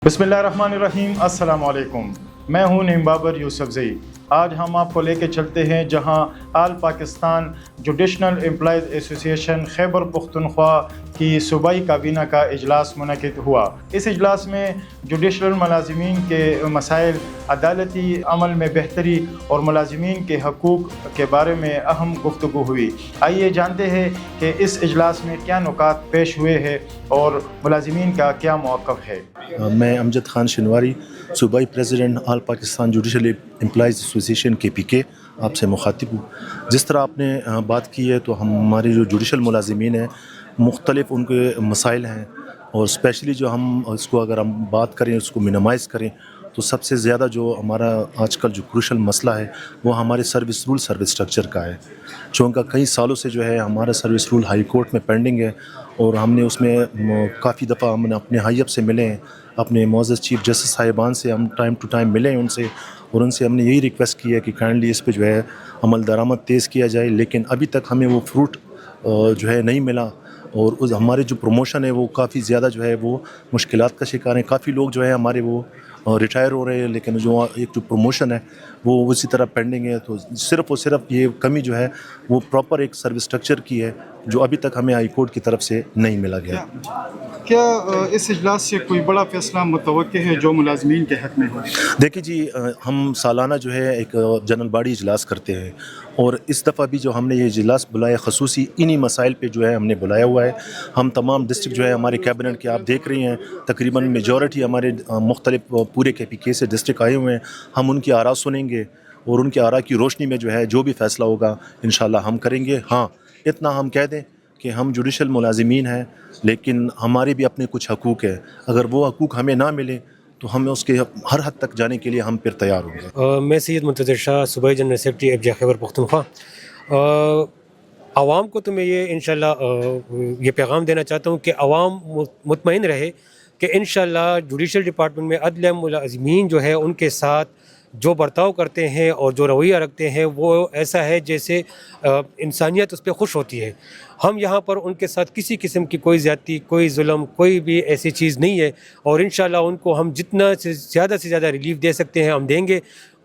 बिस्मिल्लाहिर्रहमानिर्रहीम, अस्सलाम वालेकुम। मैं हूं नईम बाबर यूसुफजई। आज हम आपको लेके चलते हैं जहां all Pakistan judicial employees association Khyber Pakhtunkhwa की सूबाई काबीना का इजलास मुनक़िद हुआ। इस इजलास में जुडिशनल मुलाज़िमीन के मसाइल, अदालती अमल में बेहतरी और मुलाज़िमीन के हकूक़ के बारे में अहम गुफ्तगू हुई। आइए जानते हैं कि इस इजलास में क्या नुकात पेश हुए हैं और मुलाज़िमीन का क्या मौक़िफ़ है। मैं अमजद खान शनवारी, सूबाई president all Pakistan judicial employees association KPK आपसे मुखातिब हूँ। जिस तरह आपने बात की है तो हमारे जो जुडिशल मुलाज़िमीन हैं मुख्तलिफ़ उनके मसाइल हैं, और स्पेशली जो हम इसको अगर हम बात करें, उसको मिनिमाइज़ करें, तो सबसे ज़्यादा जो हमारा आजकल जो क्रूशल मसला है वो हमारे सर्विस रूल सर्विस स्ट्रक्चर का है। चूँकि कई सालों से जो है हमारा सर्विस रूल हाई कोर्ट में पेंडिंग है, और हमने उसमें काफ़ी दफ़ा हमने अपने हाई अप से मिले हैं, अपने मुअज़्ज़ज़ चीफ जस्टिस साहिबान से हम टाइम टू टाइम मिले हैं उनसे, और उनसे हमने यही रिक्वेस्ट की है कि काइंडली इस पे जो है अमल दरामद तेज़ किया जाए। लेकिन अभी तक हमें वो फ्रूट जो है नहीं मिला, और उस हमारे जो प्रमोशन है वो काफ़ी ज़्यादा जो है वो मुश्किलात का शिकार हैं। काफ़ी लोग जो है हमारे वो रिटायर हो रहे हैं, लेकिन जो एक जो प्रमोशन है वो उसी तरह पेंडिंग है। तो सिर्फ़ और सिर्फ ये कमी जो है वो प्रॉपर एक सर्विस स्ट्रक्चर की है, जो अभी तक हमें हाई कोर्ट की तरफ से नहीं मिला गया। क्या इस इजलास से कोई बड़ा फैसला मुतवक्के है जो मुलाज़मीन के हक़ में हो? देखिए जी, हम सालाना जो है एक जनरल बॉडी इजलास करते हैं, और इस दफ़ा भी जो हमने ये इजलास बुलाया खसूसी इन्हीं मसाइल पे जो है हमने बुलाया हुआ है। हम तमाम डिस्ट्रिक्ट जो है हमारे कैबिनेट के आप देख रही हैं, तकरीबन मेजॉरिटी हमारे मुख्तलिफ पूरे KPK से डिस्ट्रिक्ट आए हुए हैं। हम उनकी आरा सुनेंगे, और उनकी आरा की रोशनी में जो है जो भी फ़ैसला होगा इंशाल्लाह हम करेंगे। हाँ, इतना हम कह दें कि हम जुडिशल मुलाज़िमीन हैं, लेकिन हमारे भी अपने कुछ हकूक़ हैं। अगर वो हकूक़ हमें ना मिले तो हमें उसके हर हद तक जाने के लिए हम फिर तैयार होंगे। मैं सैयद मुंतज़िर शाह, सूबाई general secretary FJ Khyber Pakhtunkhwa. आवाम को तो मैं ये इंशाल्लाह ये पैगाम देना चाहता हूँ कि आवाम मुतमईन रहे कि इंशाल्लाह जुडिशल डिपार्टमेंट में अदलिया मुलाज़िमीन जो है उनके साथ जो बर्ताव करते हैं और जो रवैया रखते हैं वो ऐसा है जैसे इंसानियत उस पर खुश होती है। हम यहाँ पर उनके साथ किसी किस्म की कोई ज़्यादती, कोई जुल्म, कोई भी ऐसी चीज़ नहीं है, और इंशाल्लाह उनको हम जितना से ज़्यादा रिलीफ दे सकते हैं हम देंगे।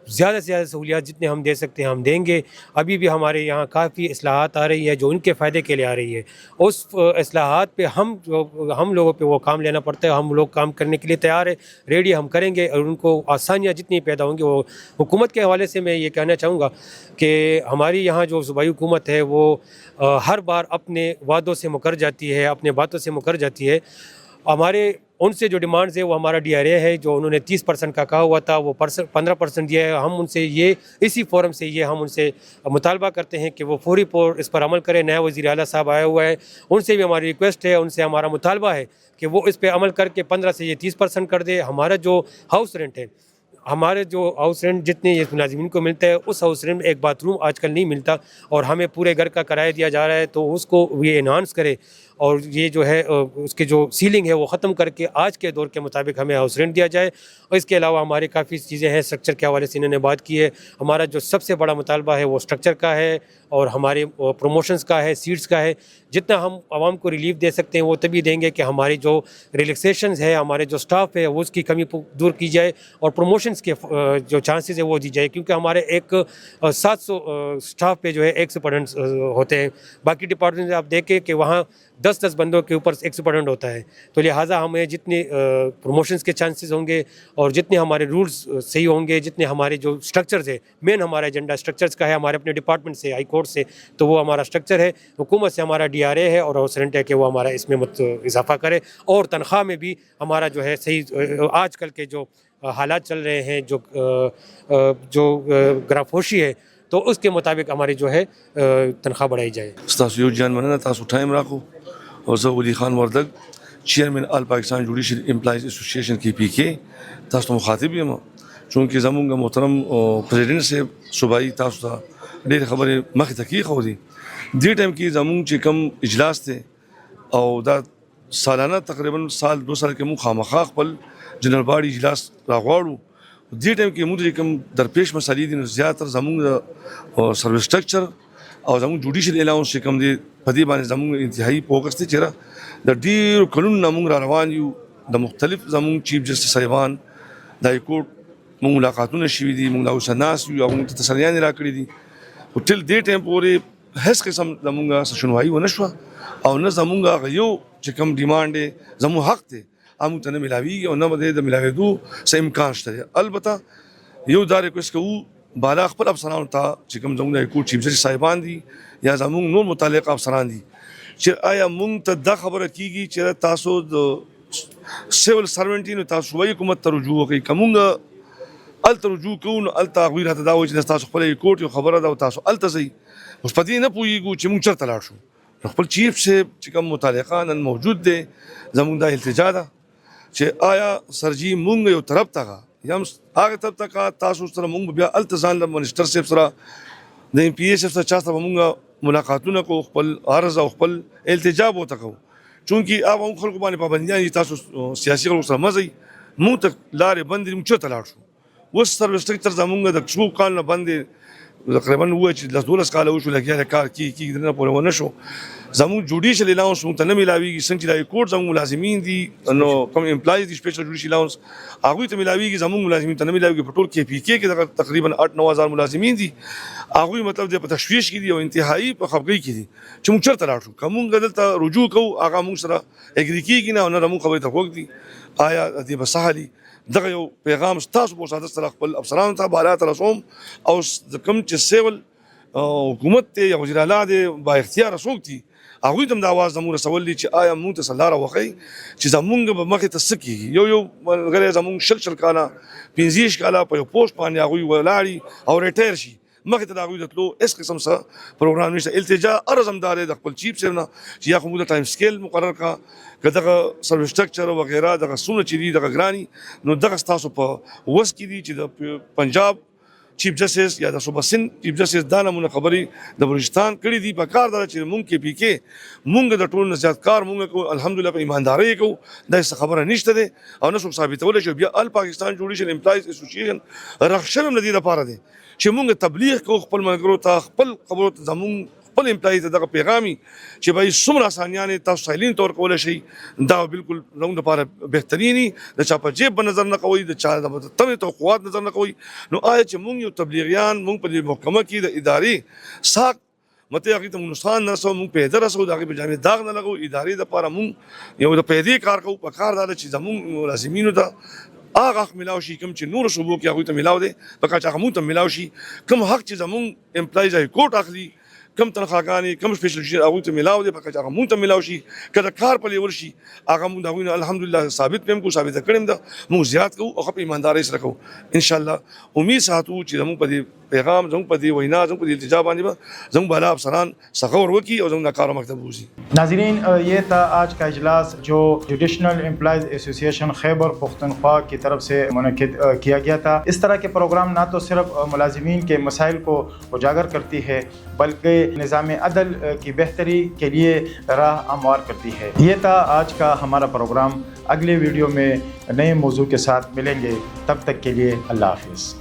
ज़्यादा से ज़्यादा सहूलियात जितने हम दे सकते हैं हम देंगे। अभी भी हमारे यहाँ काफ़ी इस्लाहात आ रही है जो उनके फ़ायदे के लिए आ रही है। उस इस्लाहात पे हम लोगों पे वो काम लेना पड़ता है। हम लोग काम करने के लिए तैयार है, रेडी हम करेंगे, और उनको आसानियाँ जितनी पैदा होंगी वो हुकूमत के हवाले से मैं ये कहना चाहूँगा कि हमारी यहाँ जो सूबाई हुकूमत है वो हर बार अपने वादों से मुकर जाती है, अपने बातों से मुकर जाती है। हमारे उनसे जो डिमांड्स है वो हमारा DRA है, जो उन्होंने 30% का कहा हुआ था वो 15% दिया है। हम उनसे ये इसी फोरम से ये हम उनसे मुतालबा करते हैं कि वो फौरी इस पर अमल करें। नया वज़ीर आला साहब आया हुआ है, उनसे भी हमारी रिक्वेस्ट है, उनसे हमारा मुतालबा है कि वो इस पर अमल करके 15 से ये 30% कर दे। हमारा जो हाउस रेंट है, हमारे जो हाउस रेंट जितने ये मुलाज़िमीन को मिलता है, उस हाउस रेंट में एक बाथरूम आजकल नहीं मिलता, और हमें पूरे घर का किराया दिया जा रहा है, तो उसको ये एनहांस करे, और ये जो है उसके जो सीलिंग है वो ख़त्म करके आज के दौर के मुताबिक हमें हाउस रेंट दिया जाए। और इसके अलावा हमारी काफ़ी चीज़ें हैं, स्ट्रक्चर के हवाले से इन्होंने बात की है। हमारा जो सबसे बड़ा मुतालबा है वो स्ट्रक्चर का है, और हमारे प्रमोशंस का है, सीट्स का है। जितना हम आवाम को रिलीफ दे सकते हैं वो तभी देंगे कि हमारी जो रिलैक्सेशंस है, हमारे जो स्टाफ है वो उसकी कमी दूर की जाए, और प्रमोशंस के जो चांसेस है वो दी जाए, क्योंकि हमारे एक 700 स्टाफ पे जो है एक सुपरडेंट्स होते हैं। बाकी डिपार्टमेंट आप देखें कि वहाँ 10-10 बंदों के ऊपर एक सुपरडेंट होता है। तो लिहाजा हमें जितने प्रमोशंस के चांसेस होंगे और जितने हमारे रूल्स सही होंगे, जितने हमारे जो स्ट्रक्चर्स है, मेन हमारा एजेंडा स्ट्रक्चर्स का है, हमारे अपने डिपार्टमेंट से, हाई कोर्ट से, तो वो हमारा स्ट्रक्चर है। हुकूमत से हमारा DRA है और हाउस रेंट है कि वो हमारा इसमें इजाफा करे, और तनख्वाह में भी हमारा जो है सही आजकल के जो हालात चल रहे हैं, जो ग्राफोशी है, तो उसके मुताबिक हमारी जो है तनख्वाह बढ़ाई जाए। टाइम रखो, और Zo Wali Khan Wardak, chairman all Pakistan judicial employees association KPK तासु मुखातिब यम, चूँकि ज़मूंगा मोहतरम प्रेसिडेंट से सूबाई तासु ढेर खबरें मख तहकीक हो दी दी टाइम की ज़मूंग चिकम इजलास थे, और दा सालाना तकरीबन साल 2 साल के मुँह खामखाख पल जनरल बॉडी इजलास रागवाड़ू दी टाइम की मुझे कम दरपेश मसाली दिन ज़्यादातर ज़मूंग सर्विस स्ट्रक्चर और ज़मूंग जुडिशल अलाउंस चिकम दे पदी बाने ज़मूंग इंतहाई फोकस थे चेहरा द डीर कलुन नमूंग रवान यू د مختلف زمونږ چیف جسټس صاحبان د های کورټ مونږ ملاقاتونه شوي دي، مونږ له اوسه ناست یو، هغوی ته تسلیانې راکړي دي، خو ټل دې ټایم پورې هېڅ قسم زمونږ شنوایي ونه شوه او نه زمونږ هغه یو چې کوم ډیمانډ دی زموږ حق دی هغه موږ ته نه میلاویږي او نه به د میلاوېدو څه امکان شته دی. البته یو دا ریکویسټ کوو بالا خپل افسرانو ته چې کوم زموږ د های کورټ چیف جسټس صاحبان دي یا زموږ نور متعلقه افسران دي چې آیا موږ ته دا خبره کیږي چې تاسو د سیول سروینټ نو تاسو صوبایي حکومت ته رجوع وکړئ، که موږ هلته رجوع کوو نو هلته هغوی راته دا وایي چې تاسو خپله های کورټ یو خبره ده او تاسو هلته ځئ، اوس په دې نه پوهېږو چې موږ چېرته لاړ شو. نو خپل چیف صاحب چې کوم متعلقه نن موجود دی زموږ دا التجا ده چې آیا سرجي موږ یو طرف ته یا هغه طرف ته کا تاسو سره موږ بیا هلته ځان له منسټر صاحب سره د ایم پی اے صاحب سره چا سره موږ ملاقاتونه کوو، خپل عرض او خپل التجا به ورته کوو، چونکې هغه هم خلکو باندې پابندیان دي تاسو سیاسي خلکو سره مه ځئ، موږ ته لارې بندې دي، موږ چېرته لاړ شو. اوس سروس سټرکچر زمونږ د څو کال نه بندې تقریبا ووایي چې 10-12 کاله وشو لګیا دی کار کېږي دننه پورې ونه شو. زمونږ جوډیشل الاونس موږ ته نه میلاویږي، څنګه چې د های کورټ زمونږ ملازمین دي نو کوم امپلایز دي سپیشل جوډیشل الاونس هغوی ته میلاویږي، زمونږ ملازمین ته نه میلاویږي. په ټول کې پی کې دغه تقریبا 8-9 هزار ملازمین دي، هغوی مطلب دی په تشویش کې دي او انتهایی په خفګۍ کې دي چې موږ چېرته لاړ شو. که موږ دلته رجوع کوو هغه موږ سره اګري کېږي نه او نه زموږ خبرې ته غوږ دي. آیا دې به څه حالي دغه یو پیغام ستاسو په وساطت سره خپل افسرانو ته بالا ته رسوم او کوم چې سیول حکومت دی یا وزیر اعلی دی با اختیاره څوک دي هغوی ته هم د اواز زموږ رسول دي چې آیا موږ ته څه لاره وښیي چې زمونږ به مخې ته څه کېږي. یو ملګری زمونږ 6 کاله 15 کاله په یو پوسټ باندې هغوی ولاړي او ریټایر شي، مخې ته د هغوی د تلو هېڅ قسم څه پروګرام نشته. التجا عرض هم دا دی د خپل چیف صاحب نه چې یا خو موږ د ټایم سکیل مقرر کړه، که دغه سروس سټرکچر وغیره دغه څومره چې دي دغه ګراني نو دغه ستاسو په وس کې دي چې د پنجاب چیف جسټس یا د صوبه سند چیف جسټس دا نمونه خبرې د بلوچستان کړي دي. په کار دا چې مونږ کې پی کې مونږ د ټولو نه زیات کار مونږ کوو، الحمدلله په ایماندارۍ کوو، دا هېڅ خبره نشته دی او نه څوک ثابتولی شي. بیا ال پاکستان جوډیشل امپلایز اسوسییشن رخصت هم د دې لپاره دی چې مونږ تبلیغ کوو خپل ملګرو ته، خپل خبرو ته زمونږ خپل امپلایز ته دغه پیغامي چې بھائی څومره اسانیانې تاسو سایلین طور کولی شئ، دا بالکل زموږ دپاره بهترینی د چا په جیب به نظر نه کوئ، د چا د تمې توقعات نظر نه کوئ. نو آیا چې مونږ یو تبلیغیان مونږ په دې محکمه کې د ادارې ساک مته هغې ته مونږ نقصان نه رسوو، مونږ پیده رسوو، د هغې په جامې داغ نه لګوو، ادارې دپاره مونږ یو د پیدې کار کوو. په کار دا ده چې زمونږ ملازمینو ته هغه حق میلاو شي کوم چې نورو صوبو کې هغوی ته میلاو دی، په کار چې هغه مونږ ته میلاو شي. کوم حق چې زمونږ امپلایز های کورټ اخلي، کم تنخواګانې کم سپیشل جوډیشل هغوی ته میلاو دی، په کار چې هغه مونږ ته میلاو شي. که د کار په لیول شي هغه مونږ د هغوی نه الحمدلله ثابت پې هم کوو، ثابته کړې هم ده، مونږ زیات کوو او ښه په ایماندارۍ سره کوو. انشاءالله امید ساتو چې زمونږ په دې پیغام، زمونږ په دې وینا، زمونږ په دې التجا باندې به زمونږ بالا افسران څه غور وکړي او زمونږ دا کار مکتب ووځي. ناظرین یہ تھا آج کا اجلاس جو judicial employees association Khyber Pakhtunkhwa کی طرف سے منعقد کیا گیا تھا. اس طرح کے پروگرام نہ تو صرف ملازمین کے مسائل کو اجاگر کرتی ہے بلکہ نظام عدل کی بہتری کے لیے راہ ہموار کرتی ہے. یہ تھا آج کا ہمارا پروگرام. اگلے ویڈیو میں نئے موضوع کے ساتھ ملیں گے، تب تک کے لیے اللہ حافظ.